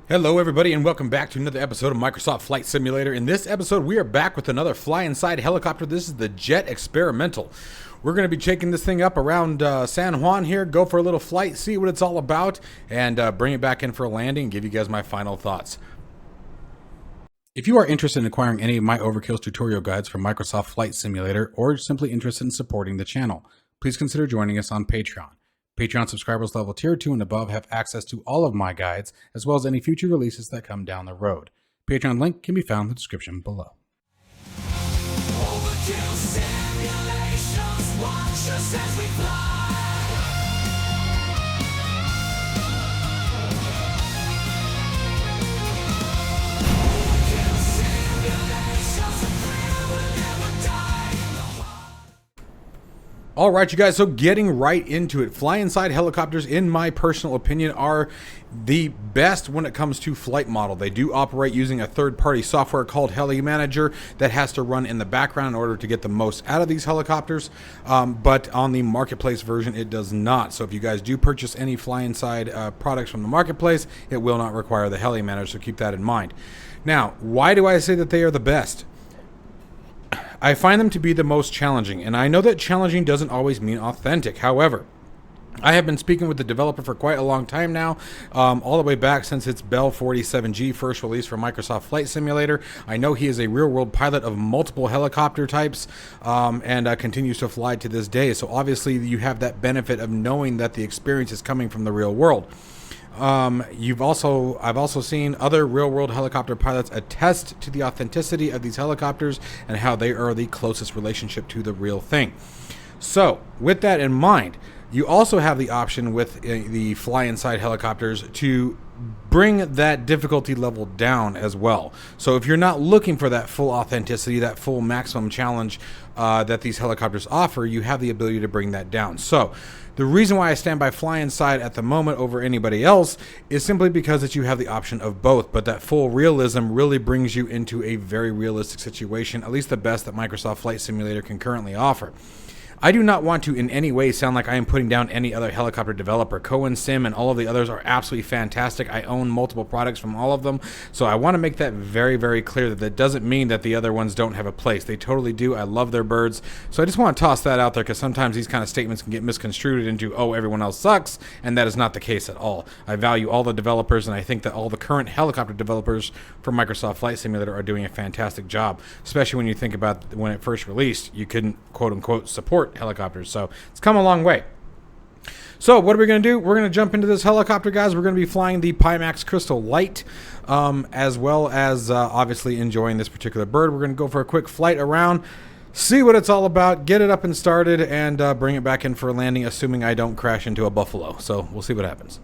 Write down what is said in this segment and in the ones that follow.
Hello everybody and welcome back to another episode of Microsoft Flight Simulator. In this episode we are back with another fly inside helicopter. This is the Jet Experimental. We're going to be taking this thing up around San Juan here, go for a little flight, see what it's all about, and bring it back in for a landing and give you guys my final thoughts. If you are interested in acquiring any of my Overkills tutorial guides from Microsoft Flight Simulator or simply interested in supporting the channel, please consider joining us on Patreon. Patreon subscribers level tier 2 and above have access to all of my guides, as well as any future releases that come down the road. Patreon link can be found in the description below. Overkill simulations, watch us as we fly. Overkill simulations, the thrill will never die. All right, you guys, so getting right into it. Fly inside helicopters, in my personal opinion, are the best when it comes to flight model. They do operate using a third-party software called Heli Manager that has to run in the background in order to get the most out of these helicopters, but on the marketplace version it does not. So if you guys do purchase any fly inside products from the marketplace, it will not require the Heli Manager, so keep that in mind. Now, why do I say that they are the best? I find them to be the most challenging, and I know that challenging doesn't always mean authentic. However, I have been speaking with the developer for quite a long time now, all the way back since its Bell 47G first release for Microsoft Flight Simulator. I know he is a real-world pilot of multiple helicopter types and continues to fly to this day. So obviously you have that benefit of knowing that the experience is coming from the real world. I've also seen other real-world helicopter pilots attest to the authenticity of these helicopters and how they are the closest relationship to the real thing. So, with that in mind, you also have the option with the fly inside helicopters to bring that difficulty level down as well. So if you're not looking for that full authenticity, that full maximum challenge that these helicopters offer, you have the ability to bring that down. So the reason why I stand by fly inside at the moment over anybody else is simply because that you have the option of both, but that full realism really brings you into a very realistic situation, at least the best that Microsoft Flight Simulator can currently offer. I do not want to in any way sound like I am putting down any other helicopter developer. Cohen Sim and all of the others are absolutely fantastic. I own multiple products from all of them, so I want to make that very, very clear that doesn't mean that the other ones don't have a place. They totally do. I love their birds. So I just want to toss that out there because sometimes these kind of statements can get misconstrued into, oh, everyone else sucks, and that is not the case at all. I value all the developers, and I think that all the current helicopter developers for Microsoft Flight Simulator are doing a fantastic job, especially when you think about when it first released, you couldn't, quote-unquote, support helicopters, so it's come a long way. So what are we going to do? We're going to jump into this helicopter, guys. We're going to be flying the Pimax Crystal Light, as well as obviously enjoying this particular bird. We're going to go for a quick flight around, see what it's all about, get it up and started, and bring it back in for a landing, assuming I don't crash into a buffalo. So we'll see what happens.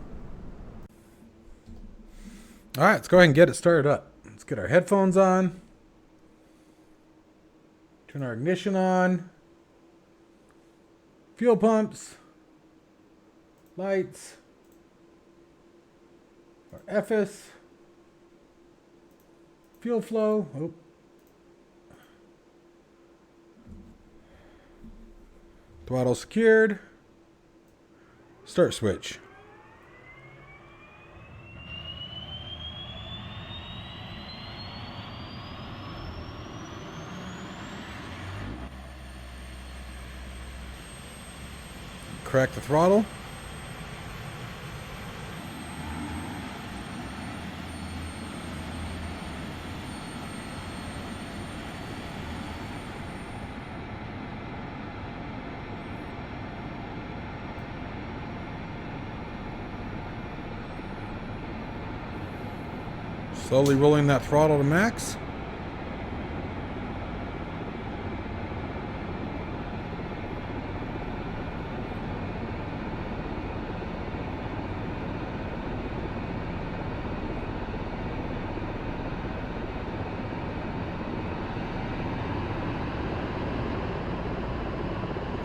All right, let's go ahead and get it started up. Let's get our headphones on, turn our ignition on, fuel pumps, lights, our FS, fuel flow, throttle secured, start switch. Crack the throttle. Slowly rolling that throttle to max.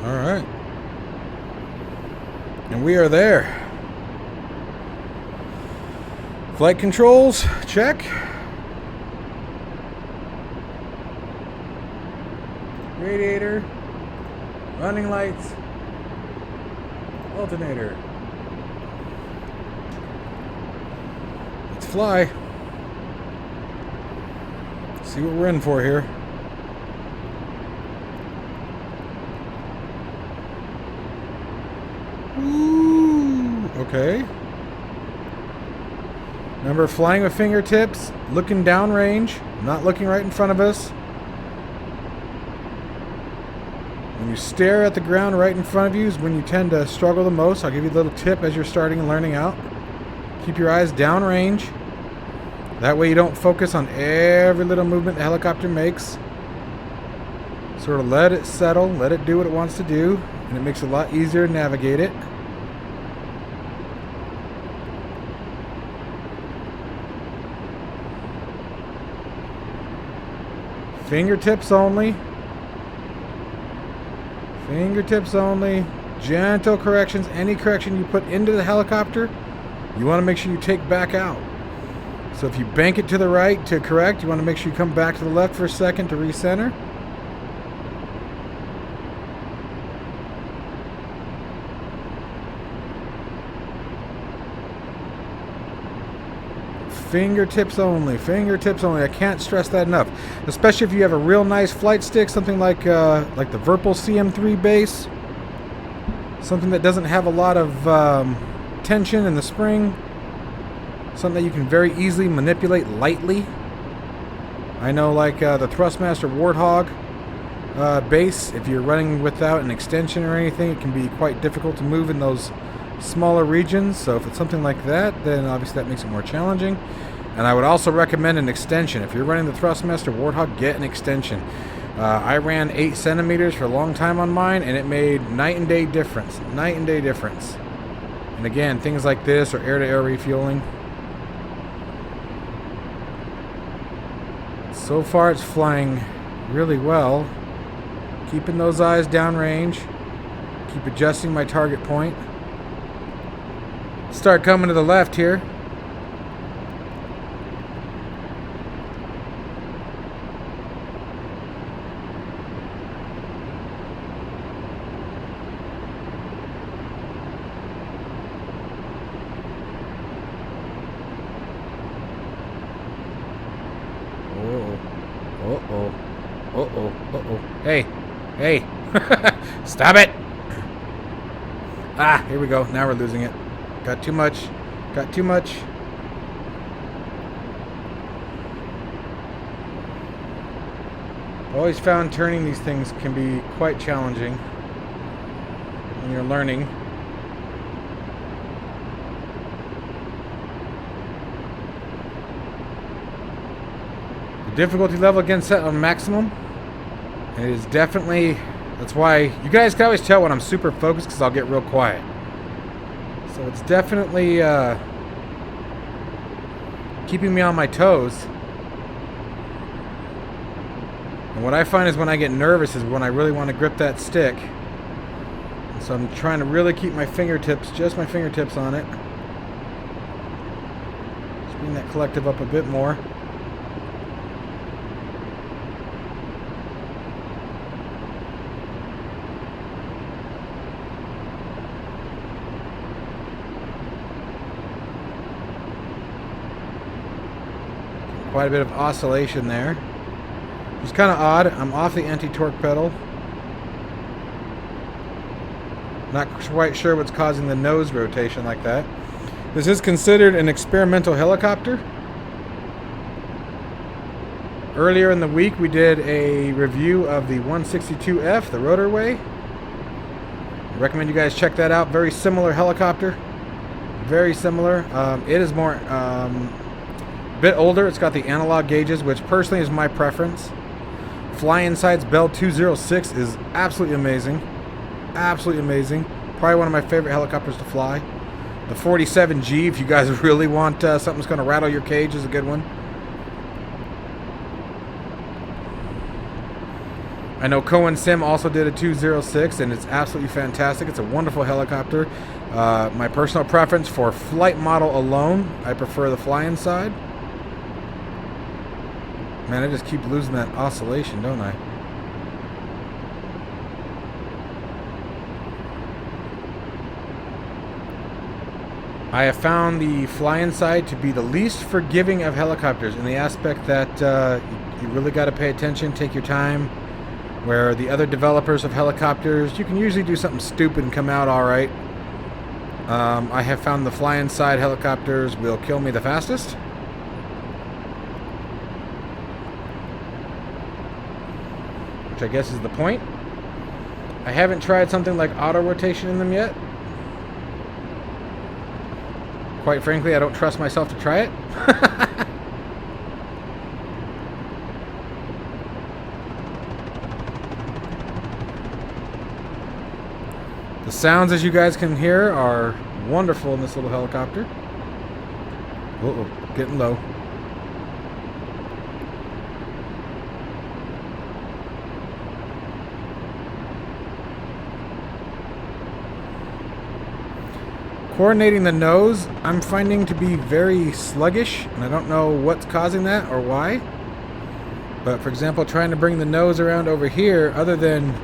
All right. And we are there. Flight controls, check. Radiator, running lights, alternator. Let's fly. See what we're in for here. Ooh, okay. Remember, flying with fingertips, looking downrange, not looking right in front of us. When you stare at the ground right in front of you is when you tend to struggle the most. I'll give you a little tip as you're starting and learning out. Keep your eyes downrange. That way you don't focus on every little movement the helicopter makes. Sort of let it settle, let it do what it wants to do, and it makes it a lot easier to navigate it. Fingertips only. Fingertips only. Gentle corrections. Any correction you put into the helicopter, you want to make sure you take back out. So if you bank it to the right to correct, you want to make sure you come back to the left for a second to recenter. Fingertips only, fingertips only. I can't stress that enough. Especially if you have a real nice flight stick, something like the Virpil CM3 base. Something that doesn't have a lot of tension in the spring. Something that you can very easily manipulate lightly. I know, like the Thrustmaster Warthog base, if you're running without an extension or anything, it can be quite difficult to move in those smaller regions. So if it's something like that, then obviously that makes it more challenging. And I would also recommend an extension. If you're running the Thrustmaster Warthog, get an extension. I ran 8 centimeters for a long time on mine, and it made night and day difference. Night and day difference. And again, things like this or air-to-air refueling. So far it's flying really well. Keeping those eyes downrange. Keep adjusting my target point. Start coming to the left here. Uh-oh. Uh-oh. Uh-oh. Hey. Hey. Stop it. Ah, here we go. Now we're losing it. Got too much. Got too much. Always found turning these things can be quite challenging when you're learning. Difficulty level again set on maximum. And it is definitely, that's why you guys can always tell when I'm super focused because I'll get real quiet. So it's definitely keeping me on my toes. And what I find is when I get nervous is when I really want to grip that stick. And so I'm trying to really keep my fingertips, just my fingertips on it. Just bring that collective up a bit more. Quite a bit of oscillation there. It's kind of odd. I'm off the anti-torque pedal. Not quite sure what's causing the nose rotation like that. This is considered an experimental helicopter. Earlier in the week we did a review of the 162F, the rotorway. I recommend you guys check that out. Very similar helicopter. Very similar. It is more bit older. It's got the analog gauges, which personally is my preference. FlyInside'S Bell 206 is absolutely amazing. Absolutely amazing. Probably one of my favorite helicopters to fly. The 47G, if you guys really want something that's going to rattle your cage, is a good one. I know Cohen Sim also did a 206, and it's absolutely fantastic. It's a wonderful helicopter. My personal preference for flight model alone, I prefer the FlyInside. Man, I just keep losing that oscillation, don't I? I have found the FlyInside to be the least forgiving of helicopters in the aspect that you really got to pay attention, take your time. Where the other developers of helicopters, you can usually do something stupid and come out all right. I have found the FlyInside helicopters will kill me the fastest. Which I guess is the point. I haven't tried something like auto rotation in them yet. Quite frankly, I don't trust myself to try it. The sounds, as you guys can hear, are wonderful in this little helicopter. Uh-oh, getting low. Coordinating the nose, I'm finding to be very sluggish, and I don't know what's causing that or why. But for example, trying to bring the nose around over here, other than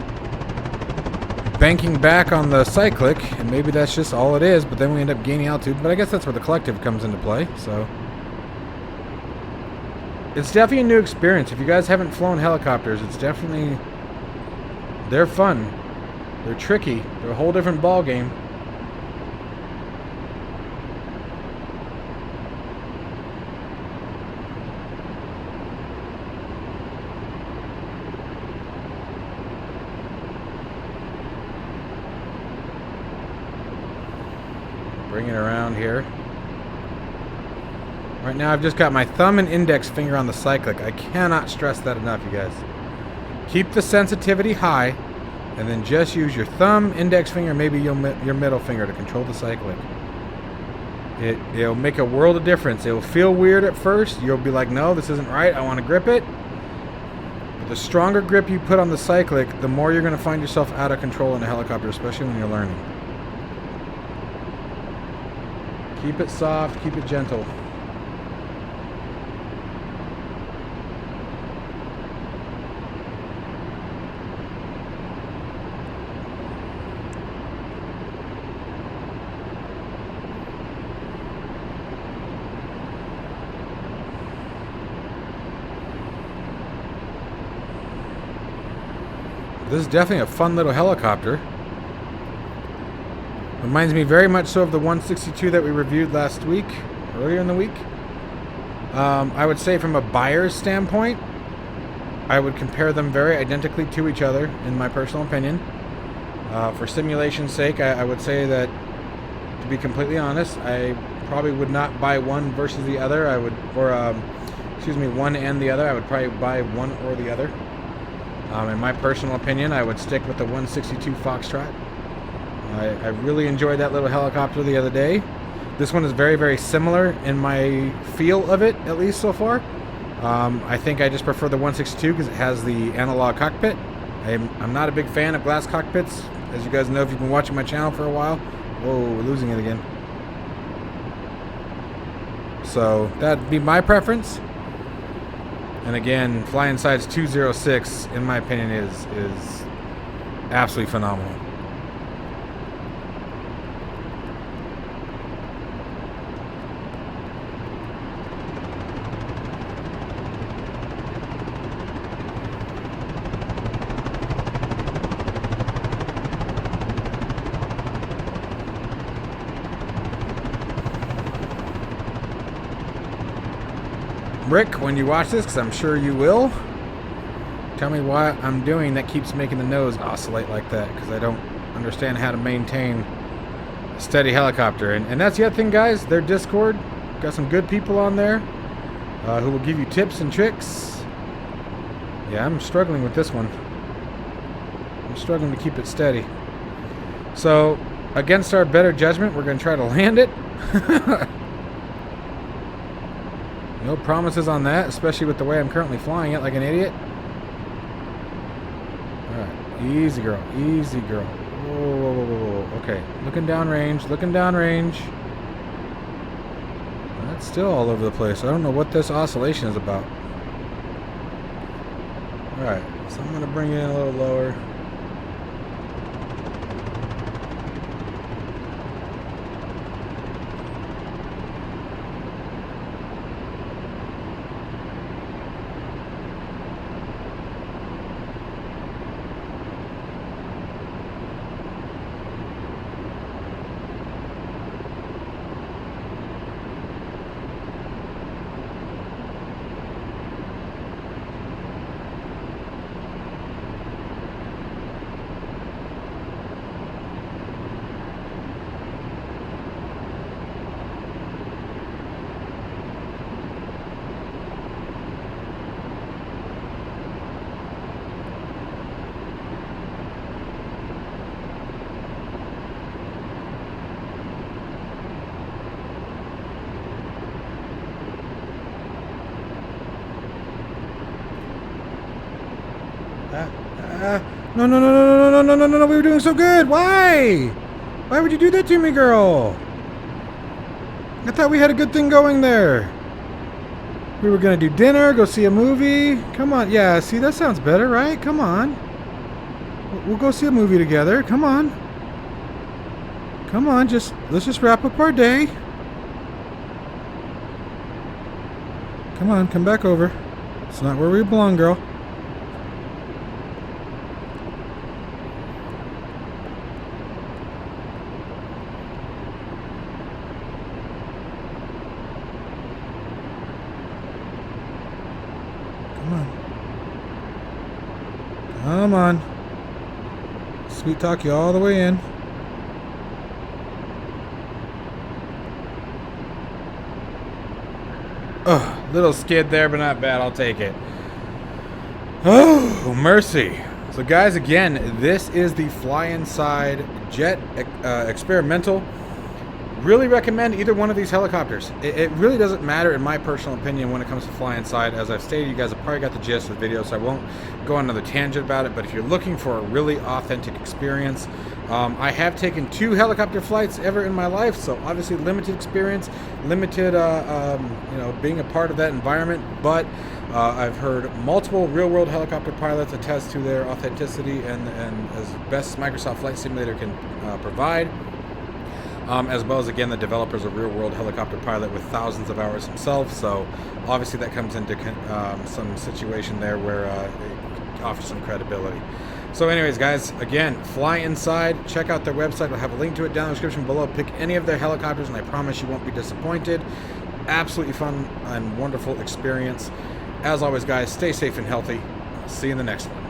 banking back on the cyclic, and maybe that's just all it is, but then we end up gaining altitude. But I guess that's where the collective comes into play, so. It's definitely a new experience. If you guys haven't flown helicopters, it's definitely, they're fun. They're tricky. They're a whole different ball game. Bring it around here. Right now I've just got my thumb and index finger on the cyclic. I cannot stress that enough, you guys. Keep the sensitivity high, and then just use your thumb, index finger, maybe your middle finger to control the cyclic. It'll make a world of difference. It'll feel weird at first. You'll be like, no, this isn't right. I want to grip it. But the stronger grip you put on the cyclic, the more you're going to find yourself out of control in a helicopter, especially when you're learning. Keep it soft, keep it gentle. This is definitely a fun little helicopter. Reminds me very much so of the 162 that we reviewed last week, earlier in the week. I would say from a buyer's standpoint, I would compare them very identically to each other, in my personal opinion. For simulation's sake, I would say that, to be completely honest, I probably would not buy one versus the other. I would, one and the other. I would probably buy one or the other. In my personal opinion, I would stick with the 162 Foxtrot. I really enjoyed that little helicopter the other day. This one is very, very similar in my feel of it, at least so far. I think I just prefer the 162 because it has the analog cockpit. I'm not a big fan of glass cockpits, as you guys know if you've been watching my channel for a while. Whoa, we're losing it again. So that'd be my preference. And again, FlyInside'S 206, in my opinion, is absolutely phenomenal. Rick, when you watch this, because I'm sure you will, tell me what I'm doing that keeps making the nose oscillate like that, because I don't understand how to maintain a steady helicopter. And that's the other thing, guys. Their Discord got some good people on there who will give you tips and tricks. Yeah, I'm struggling with this one. I'm struggling to keep it steady. So, against our better judgment, we're going to try to land it. No promises on that, especially with the way I'm currently flying it like an idiot. Alright, easy girl, easy girl. Whoa, whoa, whoa, whoa, whoa. Okay, looking downrange, looking downrange. That's still all over the place. I don't know what this oscillation is about. Alright, so I'm going to bring it in a little lower. No, no, no, no, no, no, no, no, no, no, we were doing so good. Why? Why would you do that to me, girl? I thought we had a good thing going there. We were going to do dinner, go see a movie. Come on. Yeah, see, that sounds better, right? Come on. We'll go see a movie together. Come on. Come on, let's just wrap up our day. Come on, come back over. It's not where we belong, girl. Come on. Come on. Sweet talk you all the way in. Oh, little skid there, but not bad. I'll take it. Oh, mercy. So, guys, again, this is the FlyInside Jet Experimental. Really recommend either one of these helicopters. It really doesn't matter, in my personal opinion, when it comes to FlyInside. As I've stated, you guys have probably got the gist of the video, so I won't go on another tangent about it. But if you're looking for a really authentic experience, I have taken 2 helicopter flights ever in my life, so obviously limited experience, limited, you know, being a part of that environment. But I've heard multiple real-world helicopter pilots attest to their authenticity and as best Microsoft Flight Simulator can provide. As well as, again, the developer's a real-world helicopter pilot with thousands of hours himself, so obviously that comes into some situation there where it offers some credibility. So anyways, guys, again, FlyInside, check out their website. I'll have a link to it down in the description below. Pick any of their helicopters, and I promise you won't be disappointed. Absolutely fun and wonderful experience. As always, guys, stay safe and healthy. I'll see you in the next one.